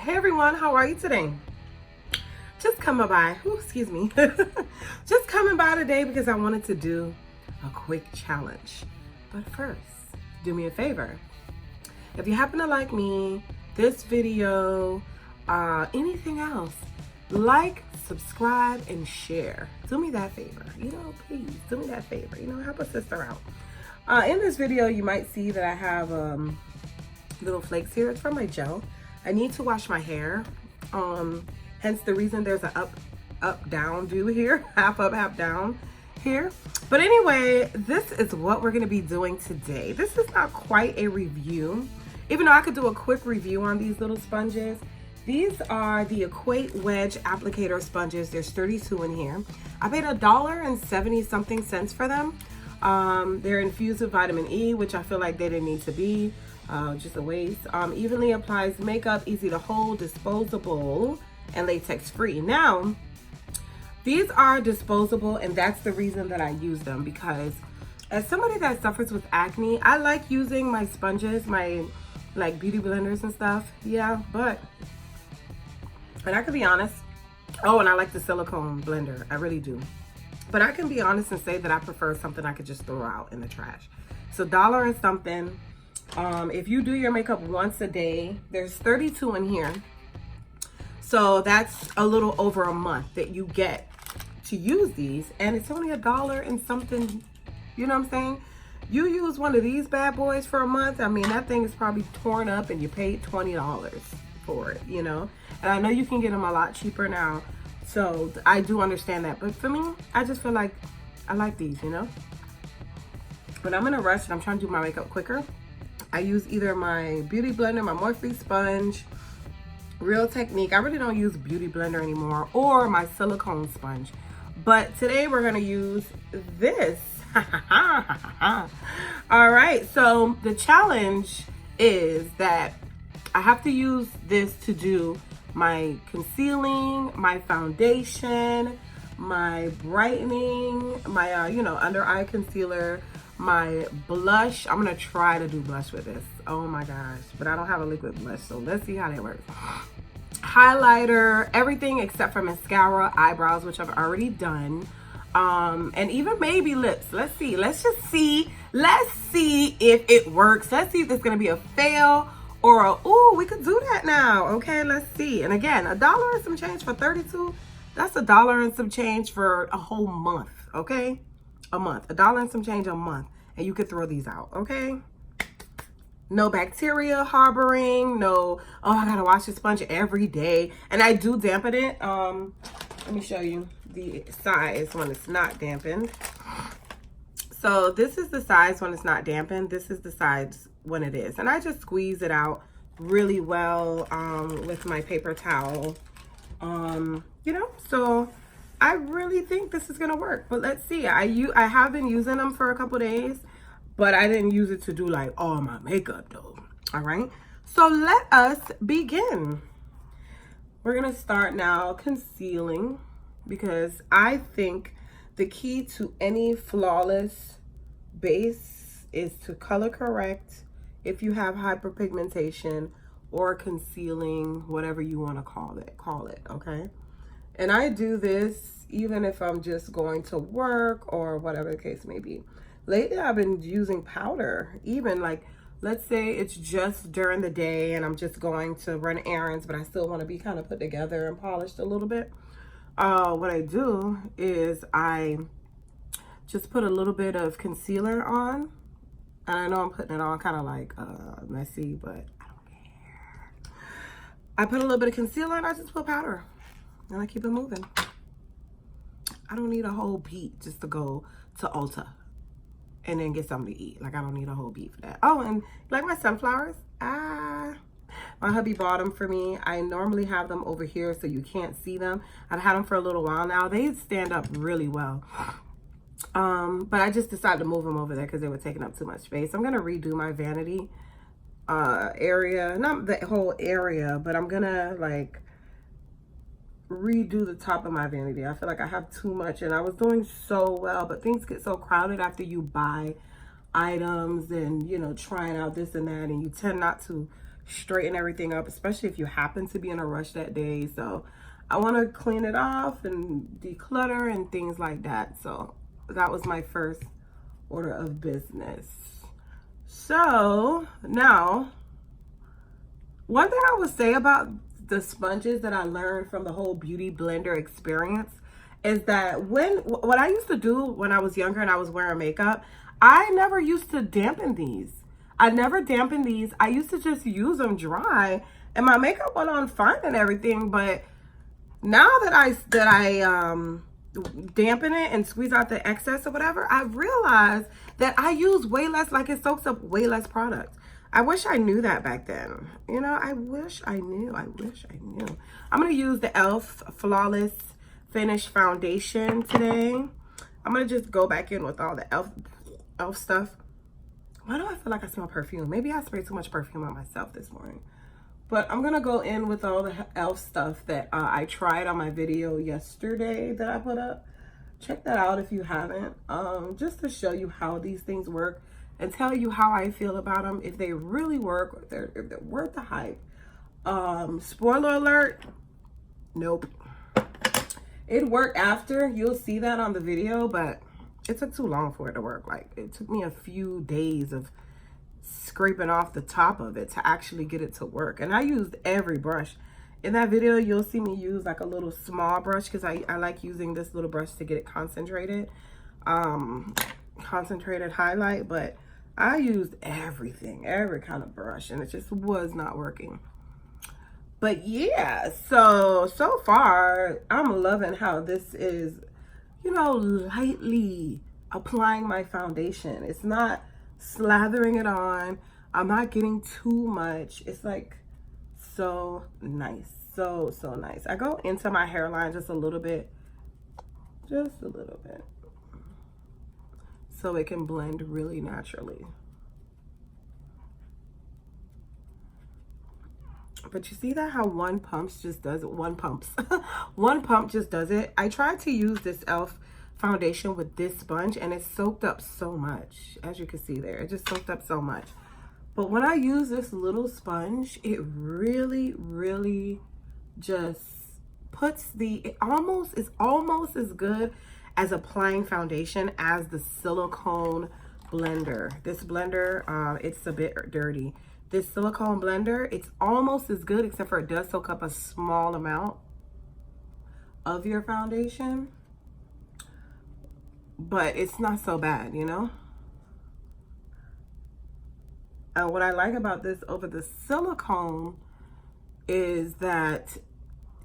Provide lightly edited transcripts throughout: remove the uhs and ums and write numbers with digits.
Hey everyone, how are you today? Just coming by, excuse me. Just coming by today because I wanted to do a quick challenge. But first, do me a favor. If you happen to like me, this video, anything else, like, subscribe, and share. Do me that favor, please do me that favor, help a sister out. In this video, you might see that I have little flakes here. It's from my gel. I need to wash my hair, hence the reason there's an up down view here, half up half down here. But anyway, this is what we're going to be doing today. This is not quite a review, even though I could do a quick review on these little sponges. These are the Equate Wedge applicator sponges. There's 32 in here. I paid $1.70 for them. They're infused with vitamin E, which I feel like they didn't need to be. Just a waste. Evenly applies makeup, easy to hold, disposable, and latex free. Now, these are disposable, and that's the reason that I use them, because as somebody that suffers with acne, I like using my sponges, my like beauty blenders and stuff. Yeah, but, and I can be honest, and I like the silicone blender, I really do. But I can be honest and say that I prefer something I could just throw out in the trash. So $1 and something. If you do your makeup once a day, there's 32 in here. So that's a little over a month that you get to use these. And it's only $1 and something, you know what I'm saying? You use one of these bad boys for a month, I mean, that thing is probably torn up and you paid $20 for it, And I know you can get them a lot cheaper now. So I do understand that. But for me, I just feel like I like these, But I'm in a rush and I'm trying to do my makeup quicker. I use either my beauty blender, my Morphe sponge, Real Technique. I really don't use beauty blender anymore, or my silicone sponge. But today we're gonna use this. All right, so the challenge is that I have to use this to do my concealing, my foundation, my brightening, my under eye concealer, my blush. I'm gonna try to do blush with this. Oh my gosh, but I don't have a liquid blush, so let's see how that works. Highlighter, everything except for mascara, eyebrows, which I've already done, and even maybe lips. Let's see. Let's see if it works. Let's see if it's gonna be a fail or a ooh, we could do that now. Okay, let's see. And again, $1 and some change for 32. That's $1 and some change for a whole month. Okay, a month. $1 and some change a month, and you could throw these out. Okay. No bacteria harboring. No. Oh, I gotta wash the sponge every day, and I do dampen it. Let me show you the size when it's not dampened. So this is the size when it's not dampened. This is the size when it is. And I just squeeze it out really well with my paper towel. So I really think this is gonna work. But let's see. I have been using them for a couple days, but I didn't use it to do like all my makeup though. All right. So let us begin. We're gonna start now concealing, because I think the key to any flawless base is to color correct if you have hyperpigmentation, or concealing, whatever you want to call it, okay? And I do this even if I'm just going to work or whatever the case may be. Lately, I've been using powder, even like, let's say it's just during the day and I'm just going to run errands, but I still want to be kind of put together and polished a little bit. What I do is I just put a little bit of concealer on. And I know I'm putting it on kind of like messy, but I don't care. I put a little bit of concealer and I just put powder. And I keep it moving. I don't need a whole beat just to go to Ulta and then get something to eat. Like, I don't need a whole beat for that. Oh, and like my sunflowers, my hubby bought them for me. I normally have them over here so you can't see them. I've had them for a little while now. They stand up really well. But I just decided to move them over there because they were taking up too much space. I'm gonna redo my vanity area, not the whole area, but I'm gonna like redo the top of my vanity. I feel like I have too much, and I was doing so well, but things get so crowded after you buy items and trying out this and that, and you tend not to straighten everything up, especially if you happen to be in a rush that day. So I want to clean it off and declutter and things like that. So that was my first order of business. So now, one thing I would say about the sponges that I learned from the whole beauty blender experience is that what I used to do when I was younger and I was wearing makeup, I never used to dampen these. I never dampened these. I used to just use them dry and my makeup went on fine and everything. But now that I dampen it and squeeze out the excess or whatever, I realized that I use way less, like it soaks up way less product. I wish I knew that back then. You know, I wish I knew. I'm going to use the e.l.f. Flawless Finish Foundation today. I'm going to just go back in with all the e.l.f. stuff. Why do I feel like I smell perfume? Maybe I sprayed too much perfume on myself this morning. But I'm going to go in with all the e.l.f. stuff that I tried on my video yesterday that I put up. Check that out if you haven't. Just to show you how these things work and tell you how I feel about them, if they really work, if they're worth the hype. Spoiler alert, nope. It worked after. You'll see that on the video, but it took too long for it to work. Like, it took me a few days of scraping off the top of it to actually get it to work. And I used every brush. In that video, you'll see me use like a little small brush because I like using this little brush to get it concentrated. Concentrated highlight, but I used everything, every kind of brush, and it just was not working. But yeah, so far, I'm loving how this is, you know, lightly applying my foundation. It's not slathering it on. I'm not getting too much. It's like so nice, so nice. I go into my hairline just a little bit, so it can blend really naturally. But you see that how one pump just does it? One pump just does it. I tried to use this e.l.f. foundation with this sponge and it soaked up so much. As you can see there, it just soaked up so much. But when I use this little sponge, it really just puts it's almost as good as applying foundation as the silicone blender. This blender, it's a bit dirty. This silicone blender, it's almost as good, except for it does soak up a small amount of your foundation. But it's not so bad, you know? And what I like about this over the silicone is that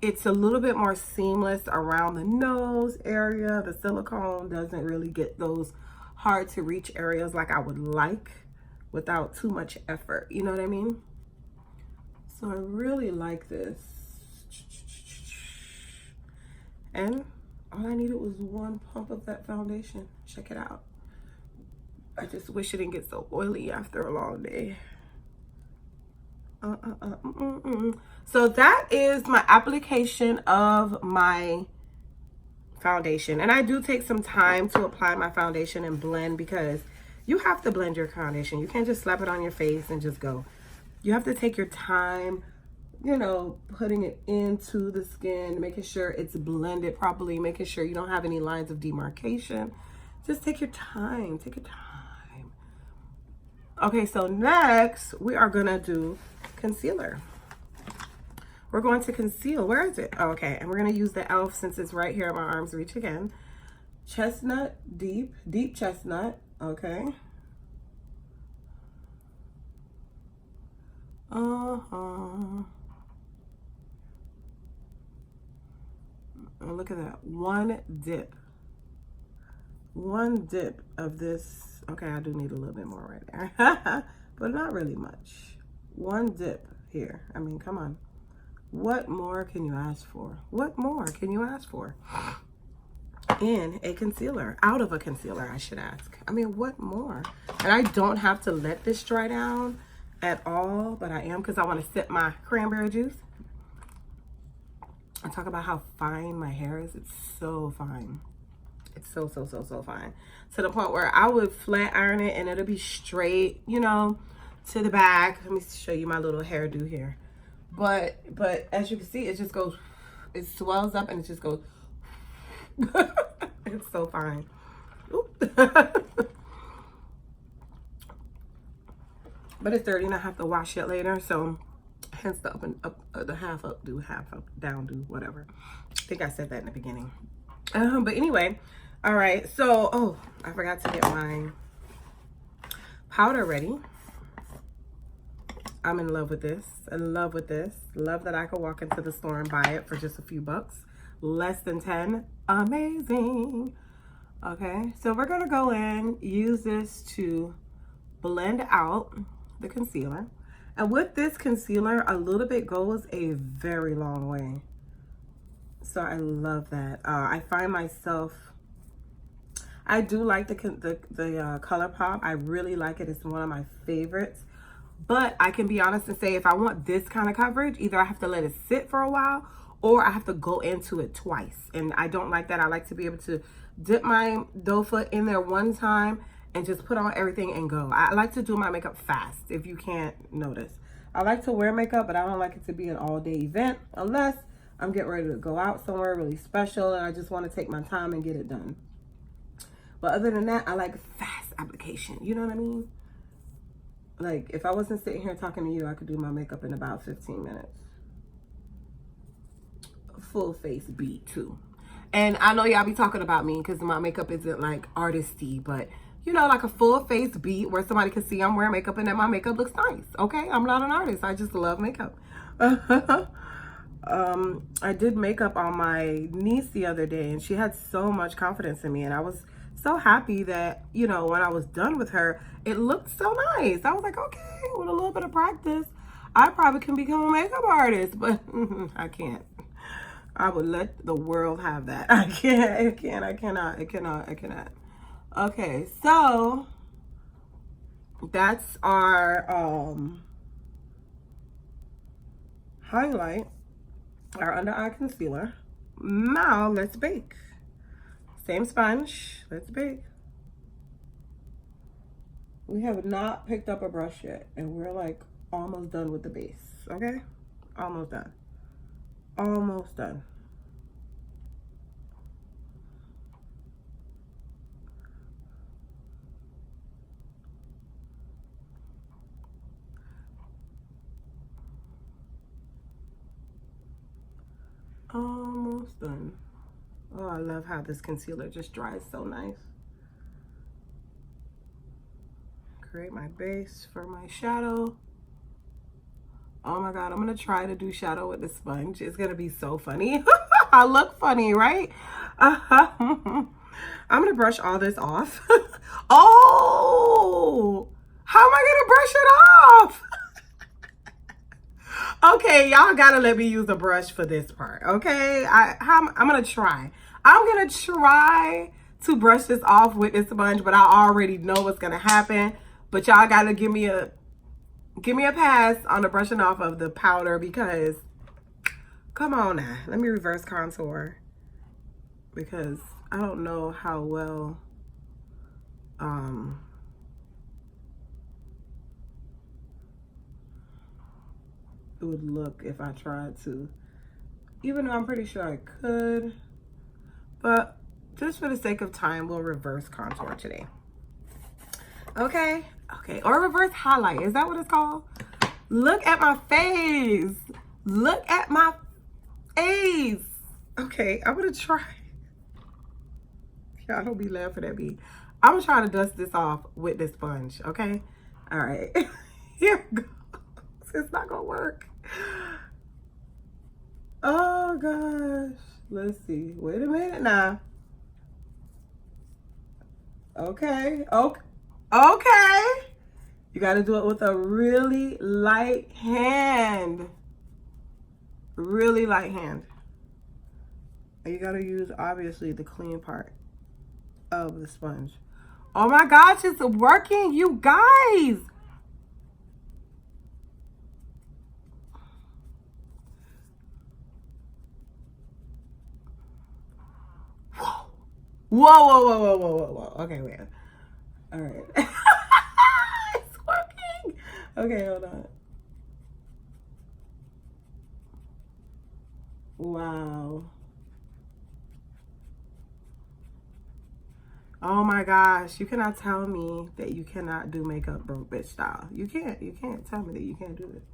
it's a little bit more seamless around the nose area. The silicone doesn't really get those hard to reach areas like I would like without too much effort. You know what I mean? So I really like this. And all I needed was one pump of that foundation. Check it out. I just wish it didn't get so oily after a long day. So that is my application of my foundation. And I do take some time to apply my foundation and blend, because you have to blend your foundation. You can't just slap it on your face and just go. You have to take your time, you know, putting it into the skin, making sure it's blended properly, making sure you don't have any lines of demarcation. Just take your time, Okay, so next we are gonna do concealer. We're going to conceal. Where is it? Oh, okay, and we're gonna use the e.l.f. since it's right here at my arm's reach again. Chestnut, deep chestnut, okay. Oh, look at that, one dip of this. Okay, I do need a little bit more right there, but not really much. One dip here. I mean, come on. What more can you ask for? What more can you ask for in a concealer? Out of a concealer, I should ask. I mean, what more? And I don't have to let this dry down at all, but I am, because I want to sip my cranberry juice and talk about how fine my hair is. It's so fine. It's so fine, to the point where I would flat iron it and it'll be straight, you know, to the back. Let me show you my little hairdo here. But as you can see, it just goes, it swells up and it just goes. It's so fine. But it's dirty and I have to wash it later, so hence the up and up, the half up do, half up, down do, whatever. I think I said that in the beginning. But anyway, all right. So, oh, I forgot to get my powder ready. I'm in love with this. In love with this. Love that I could walk into the store and buy it for just a few bucks. Less than 10. Amazing. Okay, so we're gonna go in, use this to blend out the concealer. And with this concealer, a little bit goes a very long way. So I love that. I find myself, I do like the color pop. I really like it. It's one of my favorites. But I can be honest and say, if I want this kind of coverage, either I have to let it sit for a while or I have to go into it twice. And I don't like that. I like to be able to dip my doe foot in there one time and just put on everything and go. I like to do my makeup fast, if you can't notice. I like to wear makeup, but I don't like it to be an all-day event unless I'm getting ready to go out somewhere really special and I just want to take my time and get it done. But other than that, I like fast application. You know what I mean? Like, if I wasn't sitting here talking to you, I could do my makeup in about 15 minutes. Full face beat, too. And I know y'all be talking about me because my makeup isn't, like, artisty, but, you know, like a full face beat where somebody can see I'm wearing makeup and that my makeup looks nice, okay? I'm not an artist. I just love makeup. I did makeup on my niece the other day, and she had so much confidence in me, and I was so happy that, you know, when I was done with her, it looked so nice. I was like, okay, with a little bit of practice, I probably can become a makeup artist, but I can't. I would let the world have that. I cannot. Okay, so that's our highlight, our under eye concealer. Now let's bake. Same sponge, let's bake. We have not picked up a brush yet, and we're like almost done with the base, okay? Almost done. Almost done. Almost done. Oh, I love how this concealer just dries so nice. Create my base for my shadow. Oh my God, I'm gonna try to do shadow with the sponge. It's gonna be so funny. I look funny, right? I'm gonna brush all this off. Oh, how am I gonna brush it off? Okay, y'all gotta let me use a brush for this part, okay? I'm gonna try. I'm gonna try to brush this off with this sponge, but I already know what's gonna happen. But y'all gotta give me a pass on the brushing off of the powder because, come on now, let me reverse contour because I don't know how well it would look if I tried to, even though I'm pretty sure I could, but just for the sake of time, we'll reverse contour today. Okay, or reverse highlight, is that what it's called? Look at my face. Look at my face. Okay, I'm gonna try. Y'all don't be laughing at me. I'm gonna try to dust this off with this sponge, okay? All right, here it goes. It's not gonna work. Oh gosh, let's see. Wait a minute now. Okay. You gotta do it with a really light hand. Really light hand. And you gotta use, obviously, the clean part of the sponge. Oh my gosh, it's working, you guys. Whoa. Okay, wait. All right. It's working. Okay, hold on. Wow. Oh my gosh, you cannot tell me that you cannot do makeup broke bitch style. You can't tell me that you can't do this.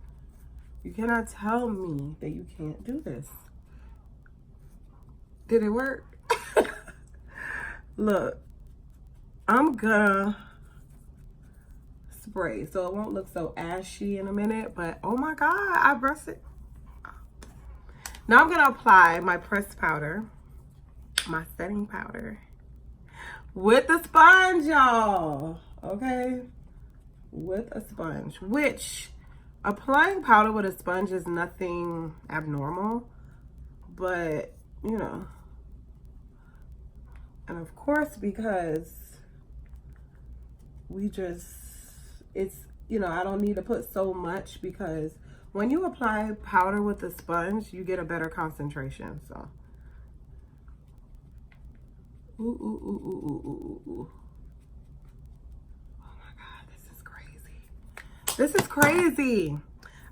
You cannot tell me that you can't do this. Did it work? Look, I'm gonna spray so it won't look so ashy in a minute, but oh my God, I brushed it. Now I'm gonna apply my pressed powder, my setting powder, with the sponge, y'all. Okay? With a sponge, which applying powder with a sponge is nothing abnormal, but you know, and of course, because it's, you know, I don't need to put so much because when you apply powder with a sponge, you get a better concentration. So, ooh, ooh, ooh, ooh, ooh, ooh, ooh. Oh my God, this is crazy. This is crazy.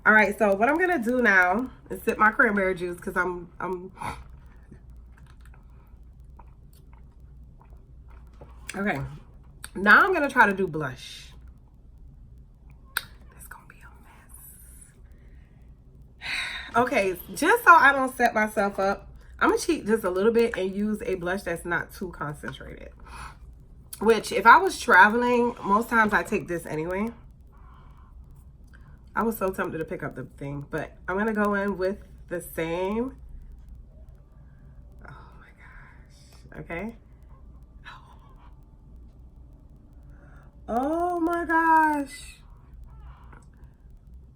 All right, so what I'm gonna do now is sip my cranberry juice because I'm okay. Now I'm gonna try to do blush. It's gonna be a mess. Okay, just so I don't set myself up, I'm gonna cheat just a little bit and use a blush that's not too concentrated. Which, if I was traveling, most times I take this anyway. I was so tempted to pick up the thing, but I'm gonna go in with the same. Oh my gosh. Okay. Oh my gosh.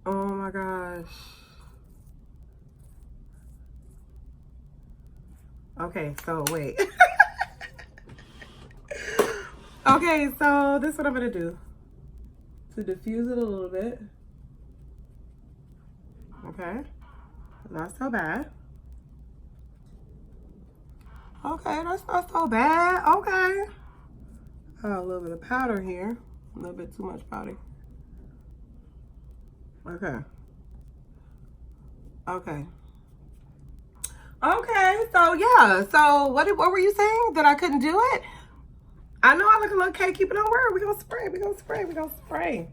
Oh my gosh. Okay, so wait. Okay, so this is what I'm gonna do. To diffuse it a little bit. Okay. Not so bad. Okay, that's not so bad. Okay. A little bit of powder here. A little bit too much powder. Okay. Okay. Okay, so yeah. So what were you saying? That I couldn't do it? I know I look a little cakey, but don't worry. We're going to spray. We're going to spray. We're going to spray.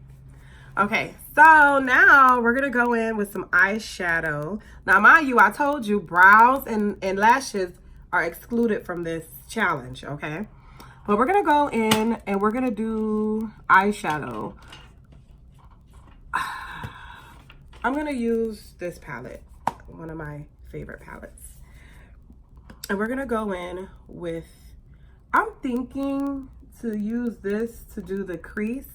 Okay, so now we're going to go in with some eyeshadow. Now, mind you, I told you brows and lashes are excluded from this challenge, okay? But we're going to go in and we're going to do eyeshadow. I'm going to use this palette, one of my favorite palettes. And we're going to go in with, I'm thinking to use this to do the crease.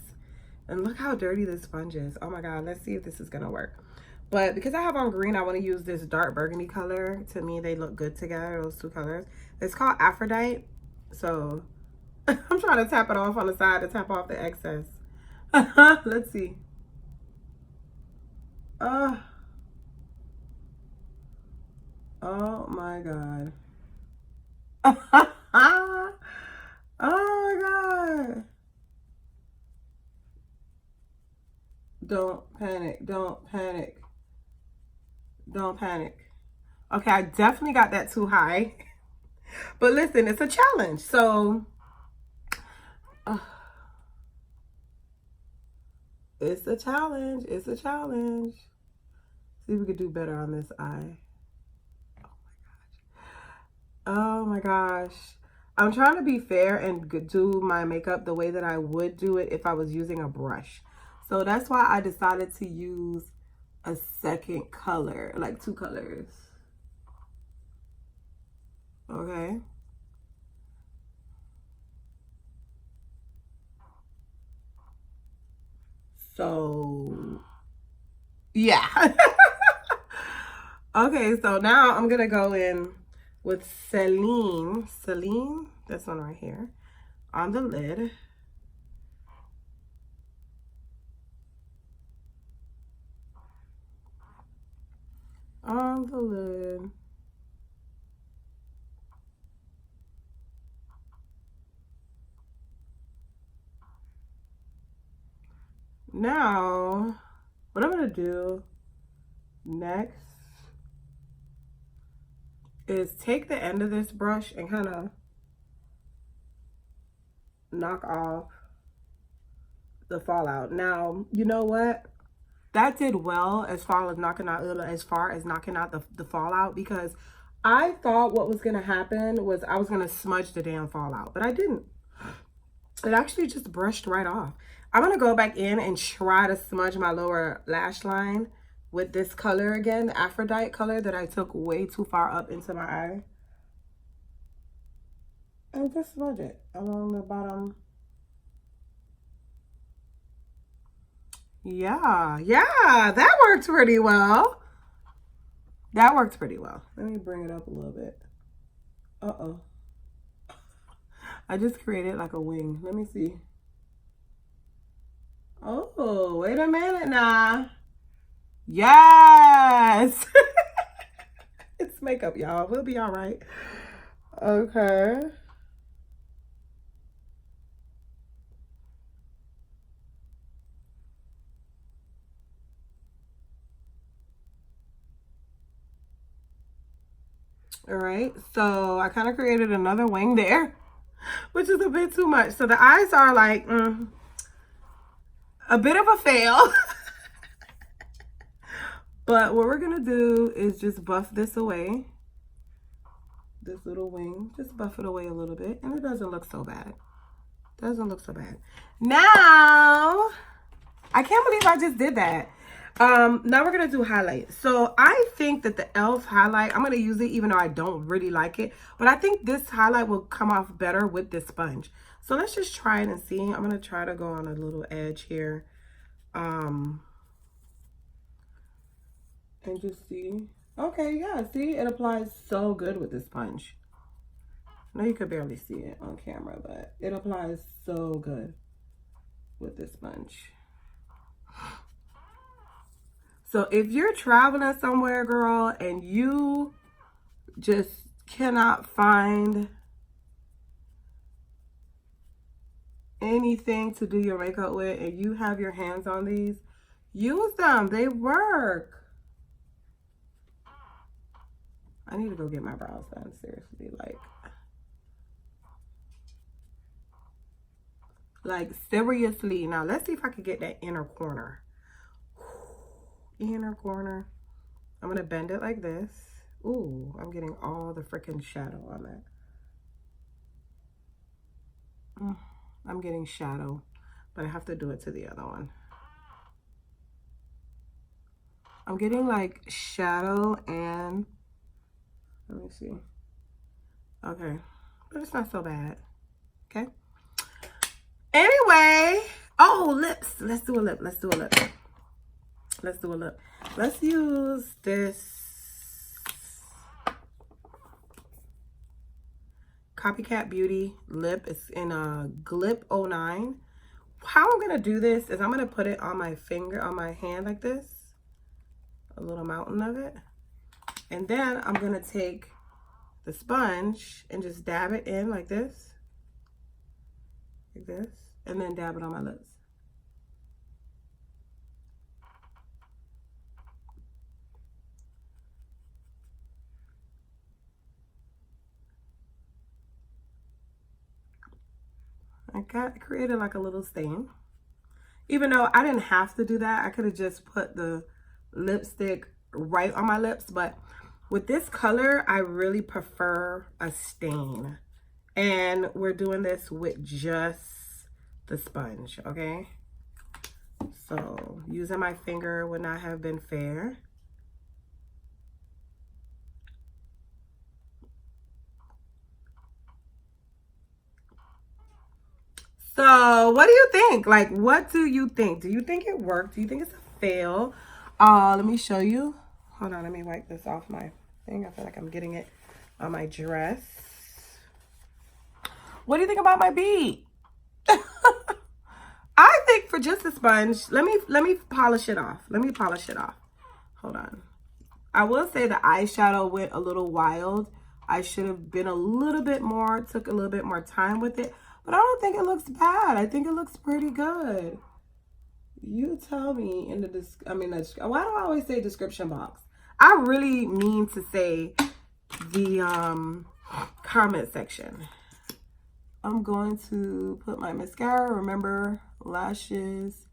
And look how dirty this sponge is. Oh my God, let's see if this is gonna work. But because I have on green, I wanna use this dark burgundy color. To me, they look good together, those two colors. It's called Aphrodite. So I'm trying to tap it off on the side to tap off the excess. Let's see. Oh my God. Oh my God. Don't panic. Don't panic. Don't panic. Okay, I definitely got that too high. But listen, it's a challenge. So, it's a challenge. It's a challenge. See if we could do better on this eye. Oh my gosh. I'm trying to be fair and do my makeup the way that I would do it if I was using a brush. So that's why I decided to use a second color, like two colors. Okay. So, yeah. Okay, so now I'm going to go in with Celine, this one right here, on the lid. On the lid. Now, What I'm gonna do next is take the end of this brush and kind of knock off the fallout. Now, you know what? That did well as far as knocking out the fallout, because I thought what was gonna happen was I was gonna smudge the damn fallout, but I didn't. It actually just brushed right off. I'm gonna go back in and try to smudge my lower lash line with this color again, the Aphrodite color that I took way too far up into my eye. And just smudge it along the bottom. Yeah, that worked pretty well. That worked pretty well. Let me bring it up a little bit. Uh-oh. I just created like a wing. Let me see. Oh, wait a minute now. Yes. It's makeup, y'all. We'll be all right. Okay. All right, so I kind of created another wing there, which is a bit too much. So the eyes are like a bit of a fail. But what we're gonna do is just buff this away. This little wing, just buff it away a little bit, and it doesn't look so bad. Doesn't look so bad. Now, I can't believe I just did that. Now we're gonna do highlight. So I think that the e.l.f. highlight, I'm gonna use it even though I don't really like it, but I think this highlight will come off better with this sponge. So let's just try it and see. I'm gonna try to go on a little edge here, and just see. Okay, yeah, see, it applies so good with this sponge. I know you could barely see it on camera, but it applies so good with this sponge. So if you're traveling somewhere, girl, and you just cannot find anything to do your makeup with and you have your hands on these, use them. They work. I need to go get my brows done, seriously. Like seriously. Now let's see if I can get that inner corner. Inner corner. I'm gonna bend it like this. Ooh, I'm getting all the freaking shadow on that. I'm getting shadow, but I have to do it to the other one. I'm getting like shadow and let me see. Okay, but it's not so bad. Okay. Anyway, oh, lips. Let's do a lip. Let's do a lip. Let's do a lip. Let's use this Copycat Beauty lip. It's in a Glip 09. How I'm gonna do this is I'm gonna put it on my finger, on my hand like this, a little mountain of it, and then I'm gonna take the sponge and just dab it in like this, and then dab it on my lips. I created like a little stain. Even though I didn't have to do that, I could have just put the lipstick right on my lips, but with this color, I really prefer a stain. And we're doing this with just the sponge, okay? So using my finger would not have been fair. So what do you think? Like, what do you think? Do you think it worked? Do you think it's a fail? Let me show you. Hold on, let me wipe this off my thing. I feel like I'm getting it on my dress. What do you think about my bead? I think for just a sponge, let me polish it off. Let me polish it off. Hold on. I will say the eyeshadow went a little wild. I should have been a little bit more, took a little bit more time with it. But I don't think it looks bad. I think it looks pretty good. you tell me in the why do I always say description box? I really mean to say the comment section. I'm going to put my mascara. Remember, lashes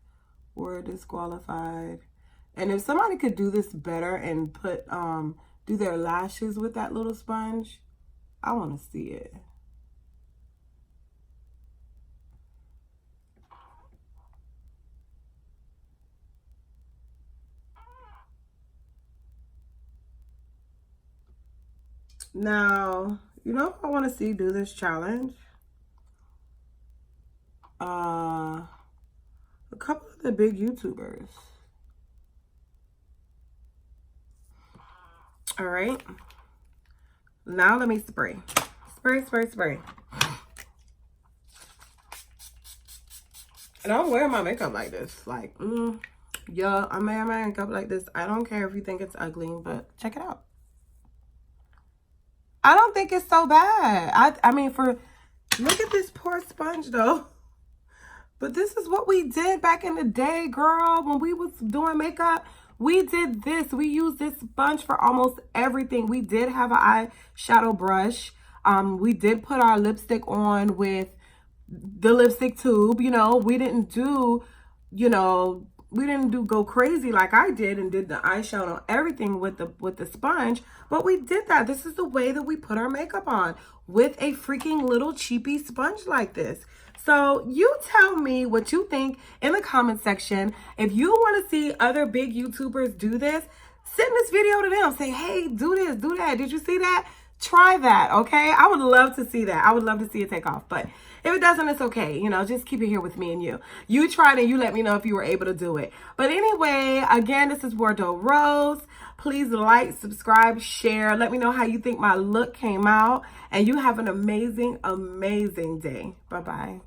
were disqualified. And if somebody could do this better and put do their lashes with that little sponge, I want to see it. Now, you know if I want to see do this challenge? A couple of the big YouTubers. All right. Now let me spray. Spray, spray, spray. And I'm wearing my makeup like this. Like, yeah, I'm wearing my makeup like this. I don't care if you think it's ugly, but check it out. I don't think it's so bad. I mean, look at this poor sponge though. But this is what we did back in the day, girl. When we was doing makeup, we did this. We used this sponge for almost everything. We did have an eyeshadow brush. We did put our lipstick on with the lipstick tube. You know, we didn't do, go crazy like I did and did the eyeshadow and everything with the sponge, but we did that. This is the way that we put our makeup on, with a freaking little cheapy sponge like this. So you tell me what you think in the comment section. If you want to see other big YouTubers do this, send this video to them. Say, hey, do this, do that. Did you see that? Try that, okay? I would love to see that. I would love to see it take off. But if it doesn't, it's okay. You know, just keep it here with me and you. You try it and you let me know if you were able to do it. But anyway, again, this is Bordeaux Rose. Please like, subscribe, share. Let me know how you think my look came out. And you have an amazing, amazing day. Bye-bye.